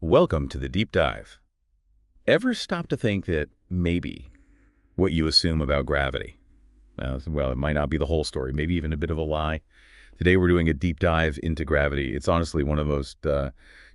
Welcome to the deep dive. Ever stop to think that maybe what you assume about gravity, well, it might not be the whole story, maybe even a bit of a lie. Today we're doing a deep dive into gravity. It's honestly one of the most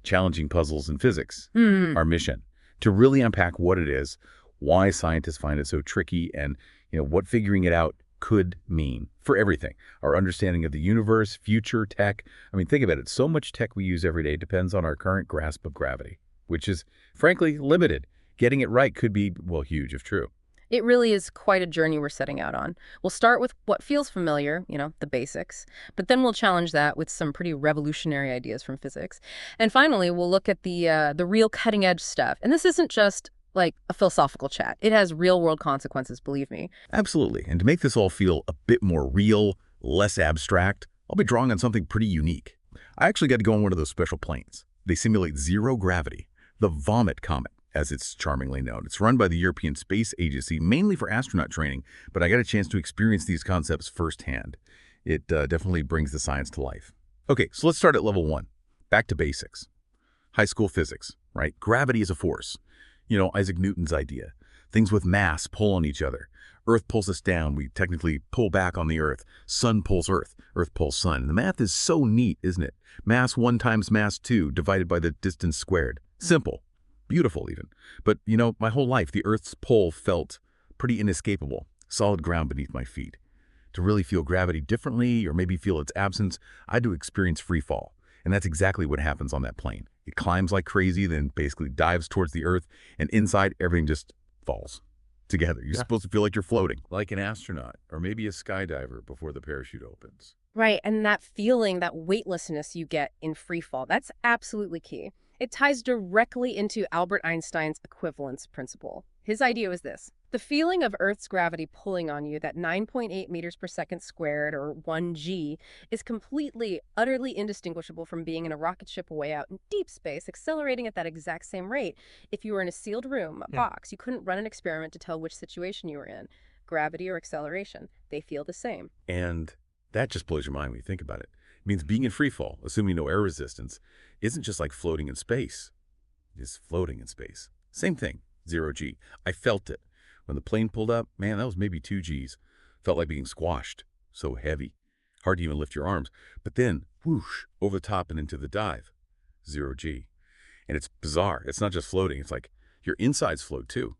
challenging puzzles in physics, our mission, to really unpack what it is, why scientists find it so tricky, and what figuring it out could mean for everything. Our understanding of the universe, future, tech. I mean, think about it. So much tech we use every day depends on our current grasp of gravity, which is, frankly, limited. Getting it right could be, well, huge if true. It really is quite a journey we're setting out on. We'll start with what feels familiar, the basics, but then we'll challenge that with some pretty revolutionary ideas from physics. And finally, we'll look at the real cutting-edge stuff. And this isn't just like a philosophical chat. It has real-world consequences, believe me. Absolutely. And to make this all feel a bit more real, less abstract, I'll be drawing on something pretty unique. I actually got to go on one of those special planes. They simulate zero gravity, the Vomit Comet, as it's charmingly known. It's run by the European Space Agency, mainly for astronaut training, but I got a chance to experience these concepts firsthand. It definitely brings the science to life. Okay, so let's start at level 1. Back to basics. High school physics, right? Gravity is a force. Isaac Newton's idea. Things with mass pull on each other. Earth pulls us down. We technically pull back on the Earth. Sun pulls Earth. Earth pulls Sun. The math is so neat, isn't it? Mass 1 times mass 2 divided by the distance squared. Simple. Beautiful, even. But, my whole life, the Earth's pull felt pretty inescapable. Solid ground beneath my feet. To really feel gravity differently, or maybe feel its absence, I had to experience free fall. And that's exactly what happens on that plane. It climbs like crazy, then basically dives towards the Earth, and inside, everything just falls together. You're supposed to feel like you're floating. Like an astronaut, or maybe a skydiver before the parachute opens. Right, and that feeling, that weightlessness you get in free fall, that's absolutely key. It ties directly into Albert Einstein's equivalence principle. His idea was this. The feeling of Earth's gravity pulling on you, that 9.8 meters per second squared, or 1 g, is completely, utterly indistinguishable from being in a rocket ship way out in deep space, accelerating at that exact same rate. If you were in a sealed room, a box, you couldn't run an experiment to tell which situation you were in, gravity or acceleration. They feel the same. And that just blows your mind when you think about it. It means being in free fall, assuming no air resistance, isn't just like floating in space. It is floating in space. Same thing, 0 g. I felt it. When the plane pulled up, man, that was maybe 2 Gs. Felt like being squashed. So heavy. Hard to even lift your arms. But then, whoosh, over the top and into the dive. 0 g. And it's bizarre. It's not just floating. It's like your insides float too.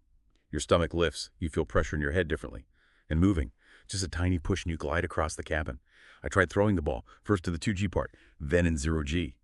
Your stomach lifts. You feel pressure in your head differently. And moving. Just a tiny push and you glide across the cabin. I tried throwing the ball, first to the 2 g part, then in 0 g.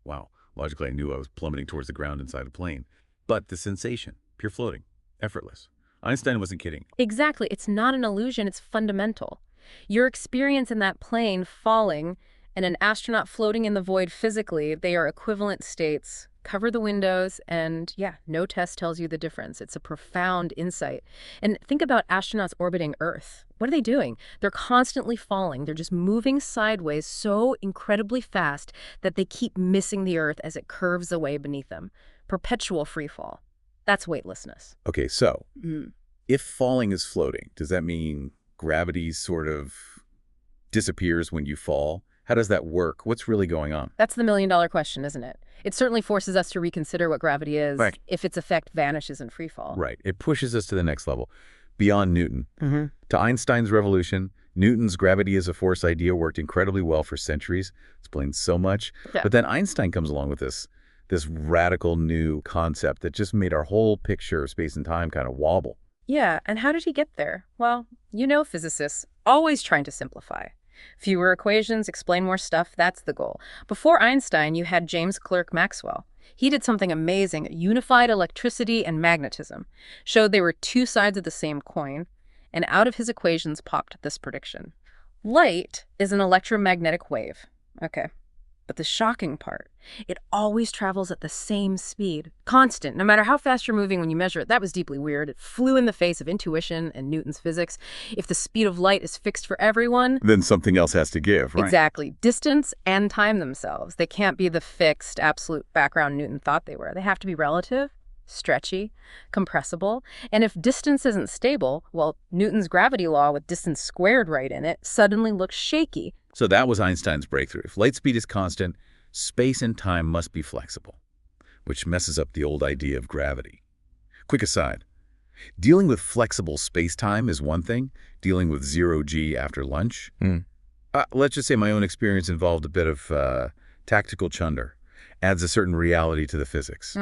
Wow. Logically, I knew I was plummeting towards the ground inside a plane. But the sensation, pure floating, effortless. Einstein wasn't kidding. Exactly. It's not an illusion. It's fundamental. Your experience in that plane falling and an astronaut floating in the void physically, they are equivalent states. Cover the windows and, no test tells you the difference. It's a profound insight. And think about astronauts orbiting Earth. What are they doing? They're constantly falling. They're just moving sideways so incredibly fast that they keep missing the Earth as it curves away beneath them. Perpetual free fall. That's weightlessness. Okay, so if falling is floating, does that mean gravity sort of disappears when you fall? How does that work? What's really going on? That's the million-dollar question, isn't it? It certainly forces us to reconsider what gravity is if its effect vanishes in free fall. Right. It pushes us to the next level, beyond Newton. To Einstein's revolution, Newton's gravity as a force idea worked incredibly well for centuries. Explains so much. Yeah. But then Einstein comes along with this radical new concept that just made our whole picture of space and time kind of wobble. Yeah, and how did he get there? Well, physicists always trying to simplify. Fewer equations, explain more stuff, that's the goal. Before Einstein, you had James Clerk Maxwell. He did something amazing, unified electricity and magnetism, showed they were two sides of the same coin, and out of his equations popped this prediction. Light is an electromagnetic wave. Okay. But the shocking part, it always travels at the same speed. Constant, no matter how fast you're moving when you measure it. That was deeply weird. It flew in the face of intuition and Newton's physics. If the speed of light is fixed for everyone, then something else has to give, right? Exactly. Distance and time themselves. They can't be the fixed, absolute background Newton thought they were. They have to be relative, stretchy, compressible. And if distance isn't stable, well, Newton's gravity law with distance squared right in it suddenly looks shaky. So that was Einstein's breakthrough. If light speed is constant, space and time must be flexible. which messes up the old idea of gravity. Quick aside, dealing with flexible space-time is one thing, dealing with zero-G after lunch. Let's just say my own experience involved a bit of tactical chunder. Adds a certain reality to the physics.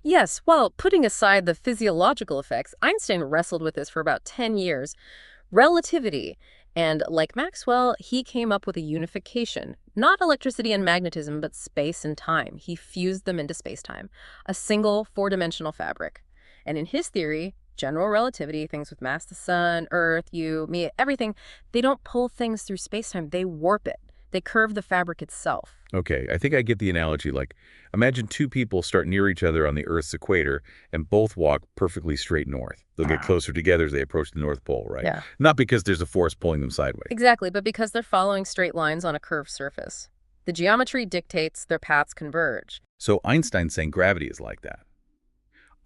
Yes, well, putting aside the physiological effects, Einstein wrestled with this for about 10 years. Relativity. And like Maxwell, he came up with a unification. Not electricity and magnetism, but space and time. He fused them into space-time. A single, four-dimensional fabric. And in his theory, general relativity, things with mass, the sun, Earth, you, me, everything, they don't pull things through space-time. They warp it. They curve the fabric itself. Okay, I think I get the analogy. Like, imagine two people start near each other on the Earth's equator and both walk perfectly straight north. They'll get closer together as they approach the North Pole, right? Yeah. Not because there's a force pulling them sideways. Exactly, but because they're following straight lines on a curved surface. The geometry dictates their paths converge. So Einstein's saying gravity is like that.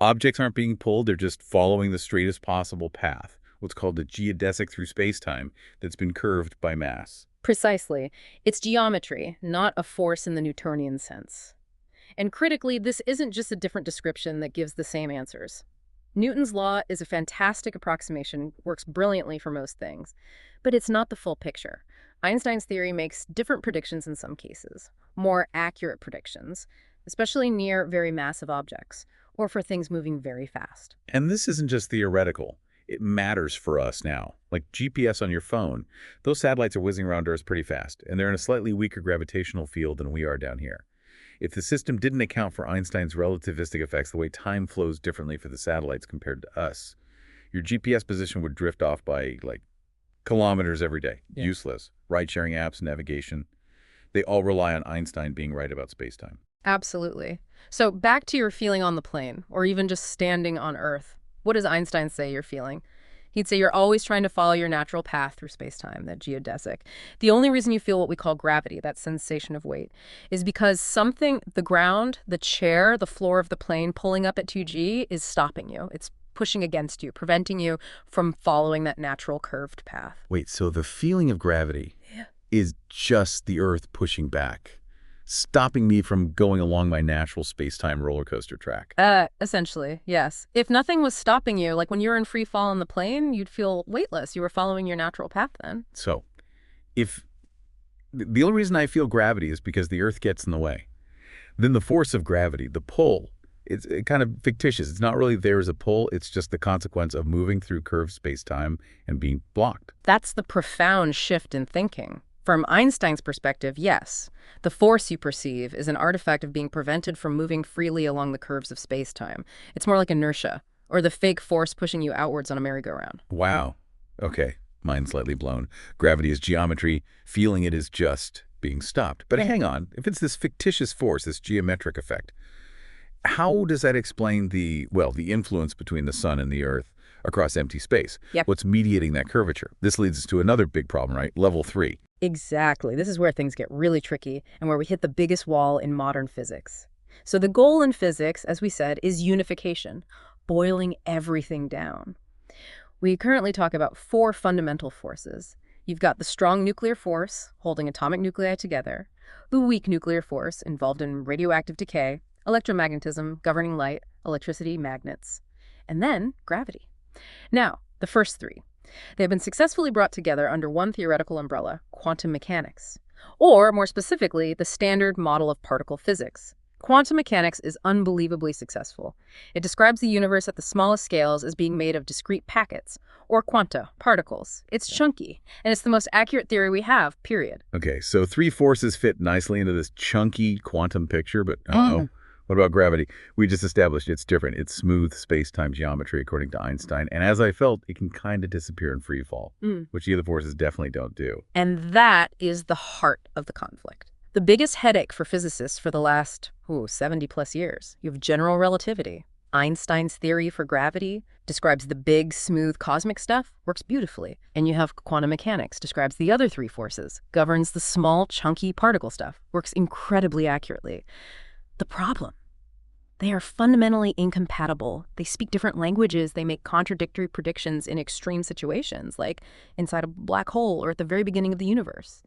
Objects aren't being pulled, they're just following the straightest possible path, what's called a geodesic through space-time that's been curved by mass. Precisely. It's geometry, not a force in the Newtonian sense. And critically, this isn't just a different description that gives the same answers. Newton's law is a fantastic approximation, works brilliantly for most things, but it's not the full picture. Einstein's theory makes different predictions in some cases, more accurate predictions, especially near very massive objects, or for things moving very fast. And this isn't just theoretical. It matters for us now. Like GPS on your phone, those satellites are whizzing around Earth pretty fast, and they're in a slightly weaker gravitational field than we are down here. If the system didn't account for Einstein's relativistic effects, the way time flows differently for the satellites compared to us, your GPS position would drift off by, like, kilometers every day. Yeah. Useless. Ride-sharing apps, navigation. They all rely on Einstein being right about space-time. Absolutely. So back to your feeling on the plane, or even just standing on Earth. What does Einstein say you're feeling? He'd say you're always trying to follow your natural path through space-time, that geodesic. The only reason you feel what we call gravity, that sensation of weight, is because something, the ground, the chair, the floor of the plane pulling up at 2G is stopping you. It's pushing against you, preventing you from following that natural curved path. Wait, so the feeling of gravity is just the Earth pushing back, stopping me from going along my natural space-time roller coaster track. Essentially, yes. If nothing was stopping you, like when you were in free fall on the plane, you'd feel weightless. You were following your natural path then. So, if the only reason I feel gravity is because the Earth gets in the way, then the force of gravity, the pull, it's kind of fictitious. It's not really there as a pull. It's just the consequence of moving through curved space-time and being blocked. That's the profound shift in thinking. From Einstein's perspective, yes, the force you perceive is an artifact of being prevented from moving freely along the curves of space-time. It's more like inertia, or the fake force pushing you outwards on a merry-go-round. Wow. Okay, mind's slightly blown. Gravity is geometry. Feeling it is just being stopped. But hang on, if it's this fictitious force, this geometric effect, how does that explain the influence between the sun and the Earth across empty space? Yep. What's mediating that curvature? This leads us to another big problem, right? Level 3. Exactly. This is where things get really tricky and where we hit the biggest wall in modern physics. So the goal in physics, as we said, is unification, boiling everything down. We currently talk about 4 fundamental forces. You've got the strong nuclear force, holding atomic nuclei together, the weak nuclear force, involved in radioactive decay, electromagnetism, governing light, electricity, magnets, and then gravity. Now, the first 3. They've been successfully brought together under one theoretical umbrella, quantum mechanics, or more specifically, the standard model of particle physics. Quantum mechanics is unbelievably successful. It describes the universe at the smallest scales as being made of discrete packets, or quanta, particles. It's chunky, and it's the most accurate theory we have, period. Okay, so 3 forces fit nicely into this chunky quantum picture, but What about gravity? We just established it's different. It's smooth space-time geometry, according to Einstein. And as I felt, it can kind of disappear in free fall, which the other forces definitely don't do. And that is the heart of the conflict. The biggest headache for physicists for the last 70-plus years. You have general relativity. Einstein's theory for gravity describes the big, smooth cosmic stuff, works beautifully. And you have quantum mechanics, describes the other 3 forces, governs the small, chunky particle stuff, works incredibly accurately. The problem: they are fundamentally incompatible. They speak different languages. They make contradictory predictions in extreme situations, like inside a black hole or at the very beginning of the universe.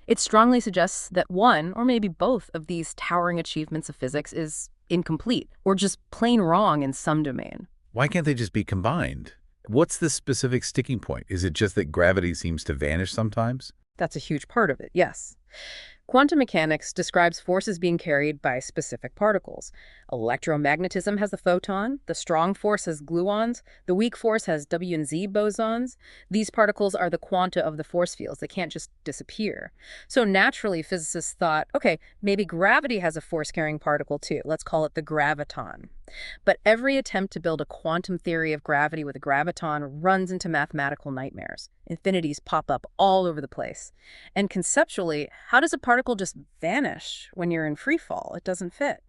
It strongly suggests that one, or maybe both, of these towering achievements of physics is incomplete or just plain wrong in some domain. Why can't they just be combined? What's the specific sticking point? Is it just that gravity seems to vanish sometimes? That's a huge part of it, yes. Quantum mechanics describes forces being carried by specific particles. Electromagnetism has the photon, the strong force has gluons, the weak force has W and Z bosons. These particles are the quanta of the force fields. They can't just disappear. So naturally, physicists thought, okay, maybe gravity has a force-carrying particle too. Let's call it the graviton. But every attempt to build a quantum theory of gravity with a graviton runs into mathematical nightmares. Infinities pop up all over the place. And conceptually, how does a particle just vanish when you're in free fall? It doesn't fit.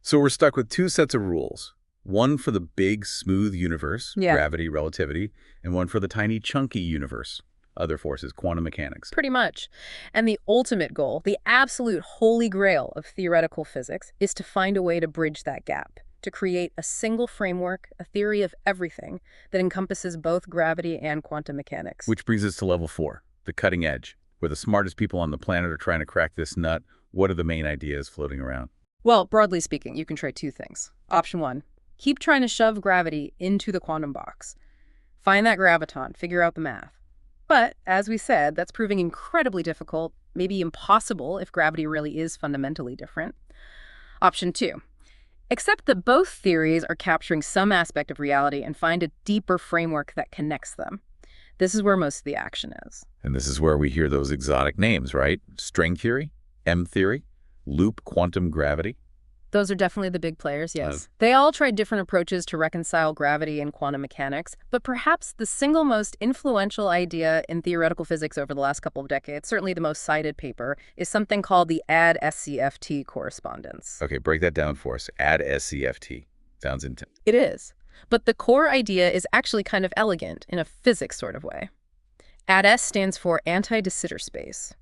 So we're stuck with two sets of rules. One for the big, smooth universe, gravity, relativity, and one for the tiny, chunky universe, other forces, quantum mechanics. Pretty much. And the ultimate goal, the absolute holy grail of theoretical physics, is to find a way to bridge that gap, to create a single framework, a theory of everything that encompasses both gravity and quantum mechanics. Which brings us to level 4, the cutting edge, where the smartest people on the planet are trying to crack this nut. What are the main ideas floating around? Well, broadly speaking, you can try two things. Option 1, keep trying to shove gravity into the quantum box. Find that graviton, figure out the math. But, as we said, that's proving incredibly difficult, maybe impossible if gravity really is fundamentally different. Option 2, accept that both theories are capturing some aspect of reality and find a deeper framework that connects them. This is where most of the action is. And this is where we hear those exotic names, right? String theory, M theory, loop quantum gravity. Those are definitely the big players, yes. They all tried different approaches to reconcile gravity and quantum mechanics, but perhaps the single most influential idea in theoretical physics over the last couple of decades, certainly the most cited paper, is something called the AD-SCFT correspondence. Okay, break that down for us. AD-SCFT. Sounds intense. It is. But the core idea is actually kind of elegant in a physics sort of way. AD-S stands for anti-de Sitter space.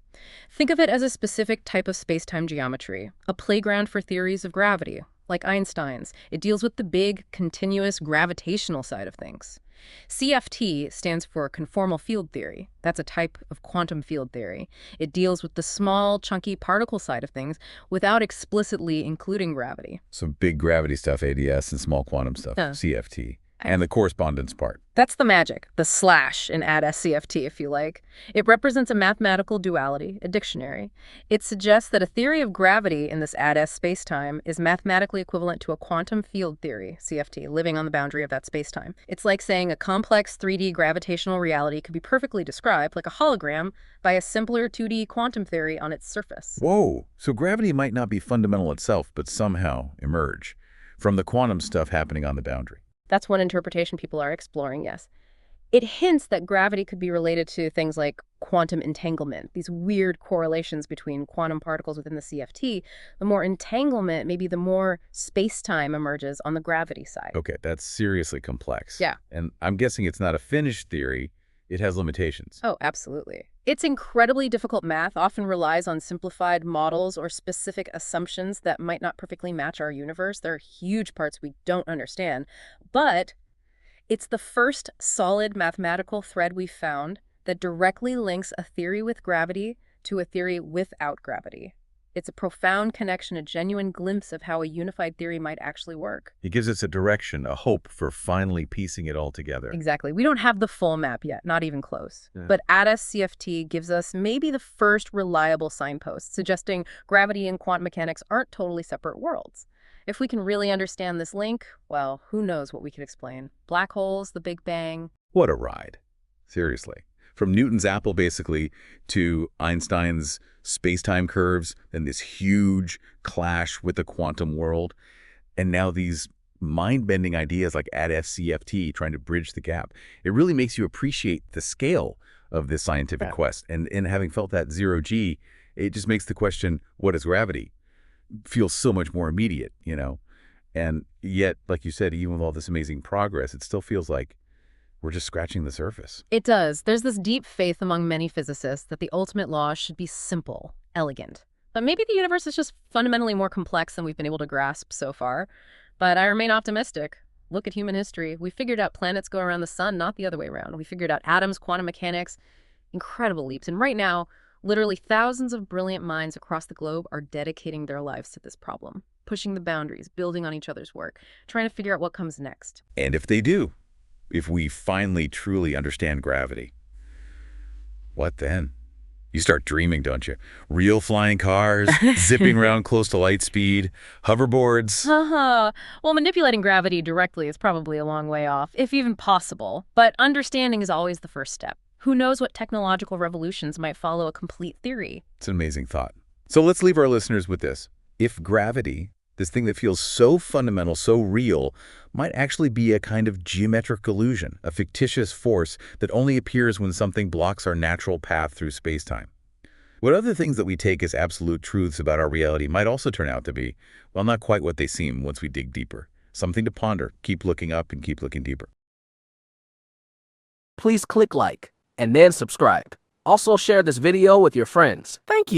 Think of it as a specific type of space-time geometry, a playground for theories of gravity, like Einstein's. It deals with the big, continuous gravitational side of things. CFT stands for conformal field theory. That's a type of quantum field theory. It deals with the small, chunky particle side of things without explicitly including gravity. So big gravity stuff, ADS, and small quantum stuff, CFT. And the correspondence part. That's the magic, the slash in AD-SCFT, if you like. It represents a mathematical duality, a dictionary. It suggests that a theory of gravity in this AD-S spacetime is mathematically equivalent to a quantum field theory, CFT, living on the boundary of that spacetime. It's like saying a complex 3D gravitational reality could be perfectly described, like a hologram, by a simpler 2D quantum theory on its surface. Whoa! So gravity might not be fundamental itself, but somehow emerge from the quantum stuff happening on the boundary. That's one interpretation people are exploring, yes. It hints that gravity could be related to things like quantum entanglement, these weird correlations between quantum particles within the CFT. The more entanglement, maybe the more space-time emerges on the gravity side. Okay, that's seriously complex. Yeah. And I'm guessing it's not a finished theory. It has limitations. Oh, absolutely. It's incredibly difficult math, often relies on simplified models or specific assumptions that might not perfectly match our universe. There are huge parts we don't understand, but it's the first solid mathematical thread we've found that directly links a theory with gravity to a theory without gravity. It's a profound connection, a genuine glimpse of how a unified theory might actually work. It gives us a direction, a hope for finally piecing it all together. Exactly. We don't have the full map yet, not even close. Yeah. But AD-SCFT gives us maybe the first reliable signpost, suggesting gravity and quantum mechanics aren't totally separate worlds. If we can really understand this link, well, who knows what we could explain. Black holes, the Big Bang. What a ride. Seriously. From Newton's apple, basically, to Einstein's space-time curves, and this huge clash with the quantum world, and now these mind-bending ideas like AD-SCFT trying to bridge the gap. It really makes you appreciate the scale of this scientific quest. And having felt that zero-G, it just makes the question, what is gravity, feel so much more immediate, you know? And yet, like you said, even with all this amazing progress, it still feels like we're just scratching the surface. It does. There's this deep faith among many physicists that the ultimate law should be simple, elegant. But maybe the universe is just fundamentally more complex than we've been able to grasp so far. But I remain optimistic. Look at human history. We figured out planets go around the sun, not the other way around. We figured out atoms, quantum mechanics, incredible leaps. And right now, literally thousands of brilliant minds across the globe are dedicating their lives to this problem. pushing the boundaries, building on each other's work, trying to figure out what comes next. And if they do, if we finally truly understand gravity, what then? You start dreaming, don't you? Real flying cars, zipping around close to light speed, hoverboards. Well, manipulating gravity directly is probably a long way off, if even possible. But understanding is always the first step. Who knows what technological revolutions might follow a complete theory? It's an amazing thought. So let's leave our listeners with this. If gravity, this thing that feels so fundamental, so real, might actually be a kind of geometric illusion, a fictitious force that only appears when something blocks our natural path through space-time. What other things that we take as absolute truths about our reality might also turn out to be, well, not quite what they seem once we dig deeper. Something to ponder. Keep looking up and keep looking deeper. Please click like and then subscribe. Also share this video with your friends. Thank you.